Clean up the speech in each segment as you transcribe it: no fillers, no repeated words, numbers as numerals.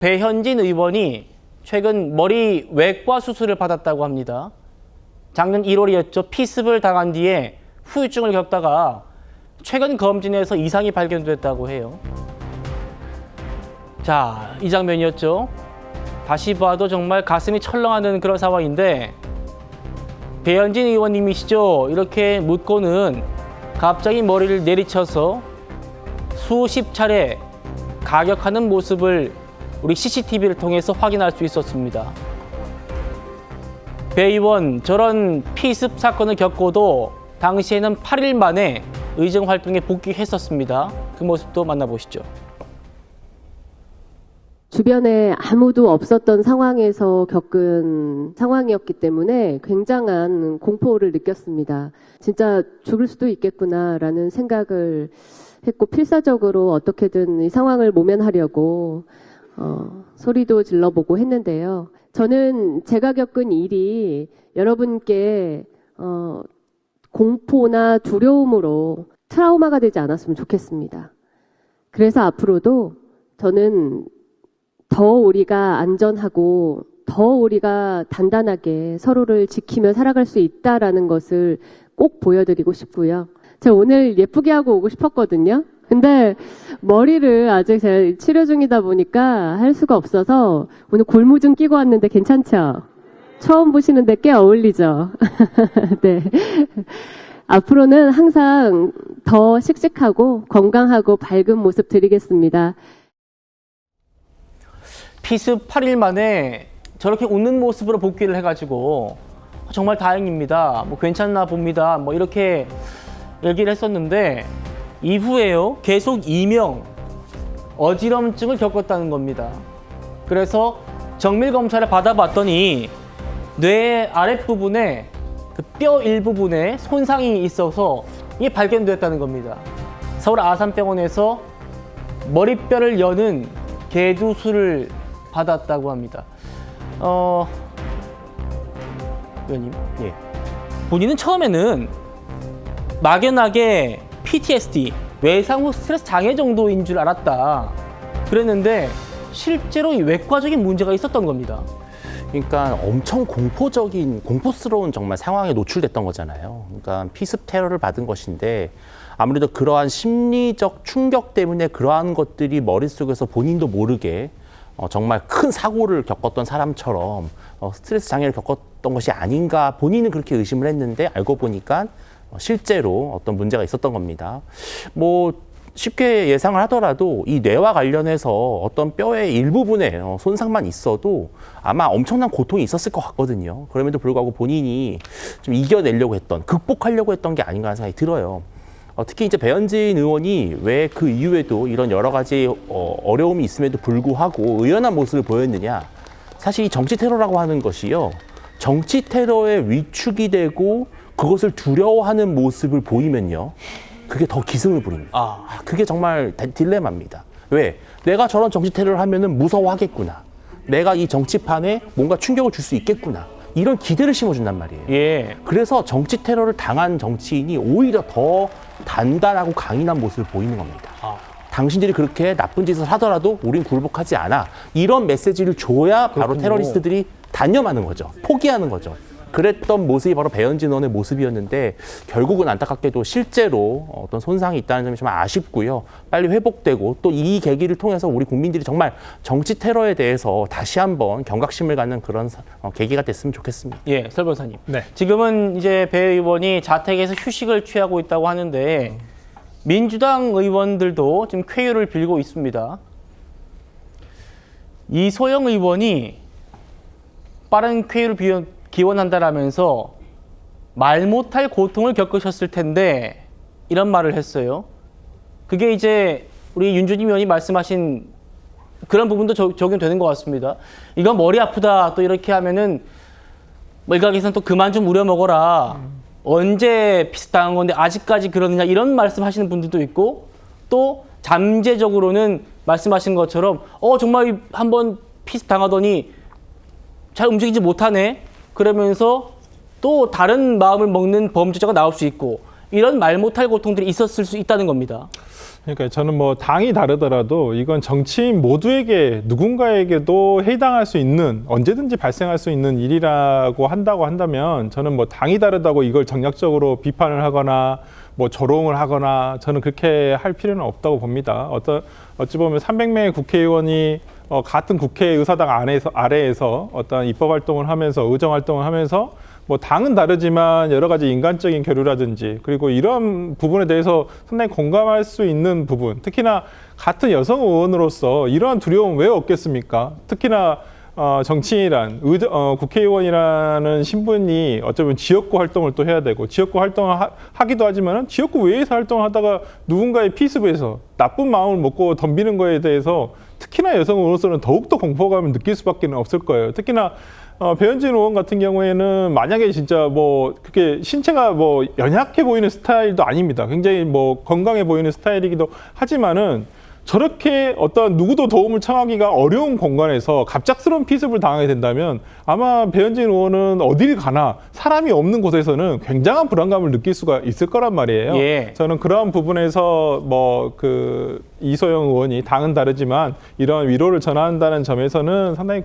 배현진 의원이 최근 머리 외과 수술을 받았다고 합니다. 작년 1월이었죠. 피습을 당한 뒤에 후유증을 겪다가 최근 검진에서 이상이 발견됐다고 해요. 자, 이 장면이었죠. 다시 봐도 정말 가슴이 철렁하는 그런 상황인데, 배현진 의원님이시죠. 이렇게 묻고는 갑자기 머리를 내리쳐서 수십 차례 가격하는 모습을 우리 CCTV를 통해서 확인할 수 있었습니다. 배 의원, 저런 피습 사건을 겪고도 당시에는 8일 만에 의정 활동에 복귀했었습니다. 그 모습도 만나보시죠. 주변에 아무도 없었던 상황에서 겪은 상황이었기 때문에 굉장한 공포를 느꼈습니다. 진짜 죽을 수도 있겠구나라는 생각을 했고, 필사적으로 어떻게든 이 상황을 모면하려고 소리도 질러보고 했는데요. 저는 제가 겪은 일이 여러분께 공포나 두려움으로 트라우마가 되지 않았으면 좋겠습니다. 그래서 앞으로도 저는 더 우리가 안전하고 더 우리가 단단하게 서로를 지키며 살아갈 수 있다라는 것을 꼭 보여드리고 싶고요. 제가 오늘 예쁘게 하고 오고 싶었거든요. 근데 머리를 아직 제가 치료 중이다 보니까 할 수가 없어서 오늘 골무좀 끼고 왔는데 괜찮죠? 처음 보시는데 꽤 어울리죠? 네. 앞으로는 항상 더 씩씩하고 건강하고 밝은 모습 드리겠습니다. 피습 8일 만에 저렇게 웃는 모습으로 복귀를 해가지고 정말 다행입니다. 뭐 괜찮나 봅니다. 뭐 이렇게 얘기를 했었는데, 이후에요, 계속 이명, 어지럼증을 겪었다는 겁니다. 그래서 정밀 검사를 받아봤더니 뇌 아랫부분에 그 뼈 일부분에 손상이 있어서 이게 발견됐다는 겁니다. 서울 아산병원에서 머리뼈를 여는 개두술을 받았다고 합니다. 의원님, 예. 본인은 처음에는 막연하게 PTSD, 외상 후 스트레스 장애 정도인 줄 알았다 그랬는데, 실제로 이 외과적인 문제가 있었던 겁니다. 그러니까 엄청 공포스러운 정말 상황에 노출됐던 거잖아요. 그러니까 피습 테러를 받은 것인데, 아무래도 그러한 심리적 충격 때문에 그러한 것들이 머릿속에서 본인도 모르게 정말 큰 사고를 겪었던 사람처럼 스트레스 장애를 겪었던 것이 아닌가, 본인은 그렇게 의심을 했는데 알고 보니까 실제로 어떤 문제가 있었던 겁니다. 뭐 쉽게 예상을 하더라도 이 뇌와 관련해서 어떤 뼈의 일부분에 손상만 있어도 아마 엄청난 고통이 있었을 것 같거든요. 그럼에도 불구하고 본인이 좀 이겨내려고 했던, 극복하려고 했던 게 아닌가 하는 생각이 들어요. 특히 이제 배현진 의원이 왜 그 이후에도 이런 여러 가지 어려움이 있음에도 불구하고 의연한 모습을 보였느냐. 사실 이 정치 테러라고 하는 것이요, 정치 테러에 위축이 되고 그것을 두려워하는 모습을 보이면요, 그게 더 기승을 부립니다. 그게 정말 딜레마입니다. 왜? 내가 저런 정치 테러를 하면은 무서워하겠구나. 내가 이 정치판에 뭔가 충격을 줄 수 있겠구나. 이런 기대를 심어준단 말이에요. 예. 그래서 정치 테러를 당한 정치인이 오히려 더 단단하고 강인한 모습을 보이는 겁니다. 당신들이 그렇게 나쁜 짓을 하더라도 우린 굴복하지 않아. 이런 메시지를 줘야 바로 그렇군요. 테러리스트들이 단념하는 거죠. 포기하는 거죠. 그랬던 모습이 바로 배현진 의원의 모습이었는데, 결국은 안타깝게도 실제로 어떤 손상이 있다는 점이 좀 아쉽고요. 빨리 회복되고 또 이 계기를 통해서 우리 국민들이 정말 정치 테러에 대해서 다시 한번 경각심을 갖는 그런 계기가 됐으면 좋겠습니다. 예, 설 변호사님. 네. 지금은 이제 배 의원이 자택에서 휴식을 취하고 있다고 하는데, 민주당 의원들도 지금 쾌유를 빌고 있습니다. 이소영 의원이 빠른 쾌유를 기원한다라면서 말 못할 고통을 겪으셨을 텐데 이런 말을 했어요. 그게 이제 우리 윤준임 의원이 말씀하신 그런 부분도 적용되는 것 같습니다. 이건 머리 아프다 또 이렇게 하면은 뭐 일각에서는 또 그만 좀 우려 먹어라. 언제 피습당한 건데 아직까지 그러느냐, 이런 말씀하시는 분들도 있고, 또 잠재적으로는 말씀하신 것처럼 정말 한번 피습당하더니 잘 움직이지 못하네, 그러면서 또 다른 마음을 먹는 범죄자가 나올 수 있고, 이런 말 못할 고통들이 있었을 수 있다는 겁니다. 그러니까 저는 뭐 당이 다르더라도 이건 정치인 모두에게 누군가에게도 해당할 수 있는 언제든지 발생할 수 있는 일이라고 한다면 저는 뭐 당이 다르다고 이걸 정략적으로 비판을 하거나 뭐 조롱을 하거나 저는 그렇게 할 필요는 없다고 봅니다. 어찌 보면 300명의 국회의원이 같은 국회의사당 아래에서 어떤 입법 활동을 하면서 의정 활동을 하면서 뭐 당은 다르지만 여러 가지 인간적인 교류라든지 그리고 이런 부분에 대해서 상당히 공감할 수 있는 부분, 특히나 같은 여성 의원으로서 이러한 두려움 왜 없겠습니까? 특히나 정치인이란 국회의원이라는 신분이 어쩌면 지역구 활동을 또 해야 되고 지역구 활동을 하기도 하지만은 지역구 외에서 활동을 하다가 누군가의 피습에서 나쁜 마음을 먹고 덤비는 거에 대해서 특히나 여성 의원으로서는 더욱더 공포감을 느낄 수밖에 없을 거예요. 특히나 배현진 의원 같은 경우에는 만약에 진짜 뭐 그렇게 신체가 뭐 연약해 보이는 스타일도 아닙니다. 굉장히 뭐 건강해 보이는 스타일이기도 하지만은 저렇게 어떤 누구도 도움을 청하기가 어려운 공간에서 갑작스러운 피습을 당하게 된다면 아마 배현진 의원은 어딜 가나 사람이 없는 곳에서는 굉장한 불안감을 느낄 수가 있을 거란 말이에요. 예. 저는 그러한 부분에서 뭐 이소영 의원이 당은 다르지만 이런 위로를 전한다는 점에서는 상당히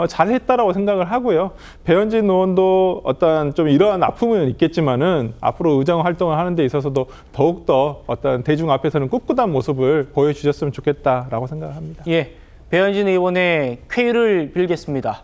잘했다라고 생각을 하고요. 배현진 의원도 어떤 좀 이러한 아픔은 있겠지만은 앞으로 의정 활동을 하는 데 있어서도 더욱더 어떤 대중 앞에서는 꿋꿋한 모습을 보여주셨으면 좋겠다라고 생각을 합니다. 예, 배현진 의원의 쾌유를 빌겠습니다.